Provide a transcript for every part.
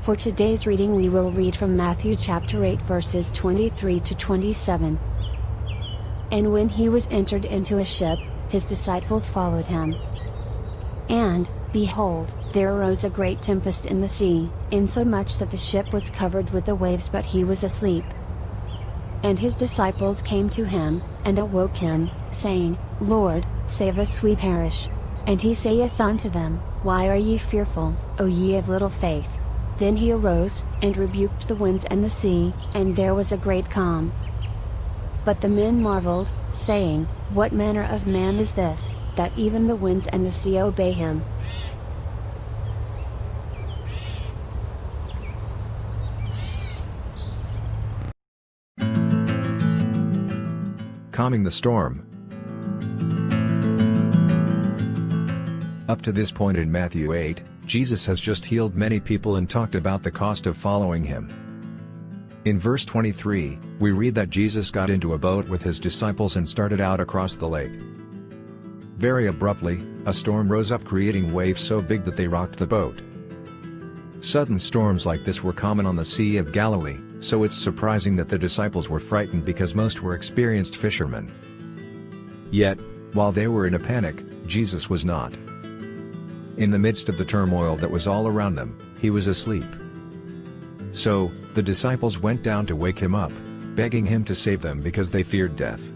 For today's reading we will read from Matthew chapter 8 verses 23 to 27. And when he was entered into a ship, his disciples followed him. And, behold, there arose a great tempest in the sea, insomuch that the ship was covered with the waves, but he was asleep. And his disciples came to him, and awoke him, saying, Lord, save us, we perish. And he saith unto them, Why are ye fearful, O ye of little faith? Then he arose, and rebuked the winds and the sea, and there was a great calm. But the men marveled, saying, What manner of man is this, that even the winds and the sea obey him? Calming the storm. Up to this point in Matthew 8, Jesus has just healed many people and talked about the cost of following him. In verse 23, we read that Jesus got into a boat with his disciples and started out across the lake. Very abruptly, a storm rose up, creating waves so big that they rocked the boat. Sudden storms like this were common on the Sea of Galilee, so it's surprising that the disciples were frightened because most were experienced fishermen. Yet, while they were in a panic, Jesus was not. In the midst of the turmoil that was all around them, he was asleep. So, the disciples went down to wake him up, begging him to save them because they feared death.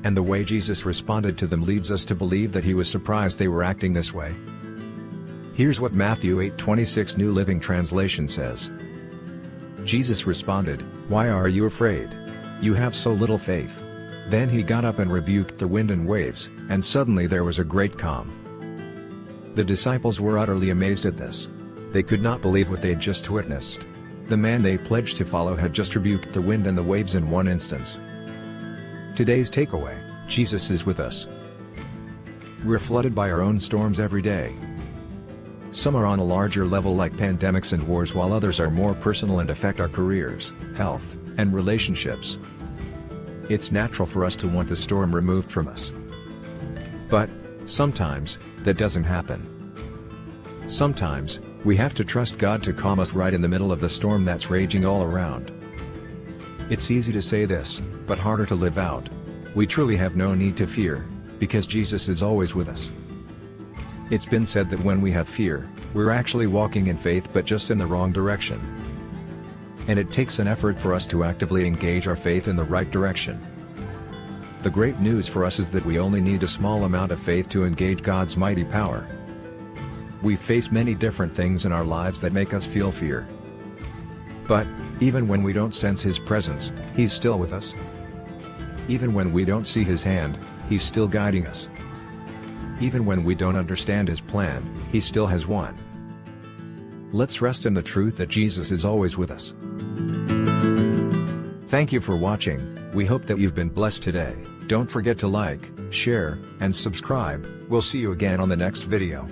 And the way Jesus responded to them leads us to believe that he was surprised they were acting this way. Here's what Matthew 8:26 New Living Translation says. Jesus responded, Why are you afraid? You have so little faith. Then he got up and rebuked the wind and waves, and suddenly there was a great calm. The disciples were utterly amazed at this. They could not believe what they'd just witnessed. The man they pledged to follow had just rebuked the wind and the waves in one instance. Today's takeaway: Jesus is with us. We're flooded by our own storms every day. Some are on a larger level like pandemics and wars, while others are more personal and affect our careers, health, and relationships. It's natural for us to want the storm removed from us. But, sometimes, that doesn't happen. Sometimes, we have to trust God to calm us right in the middle of the storm that's raging all around. It's easy to say this, but harder to live out. We truly have no need to fear, because Jesus is always with us. It's been said that when we have fear, we're actually walking in faith but just in the wrong direction. And it takes an effort for us to actively engage our faith in the right direction. The great news for us is that we only need a small amount of faith to engage God's mighty power. We face many different things in our lives that make us feel fear. But, even when we don't sense His presence, He's still with us. Even when we don't see His hand, He's still guiding us. Even when we don't understand His plan, He still has one. Let's rest in the truth that Jesus is always with us. Thank you for watching. We hope that you've been blessed today. Don't forget to like, share, and subscribe. We'll see you again on the next video.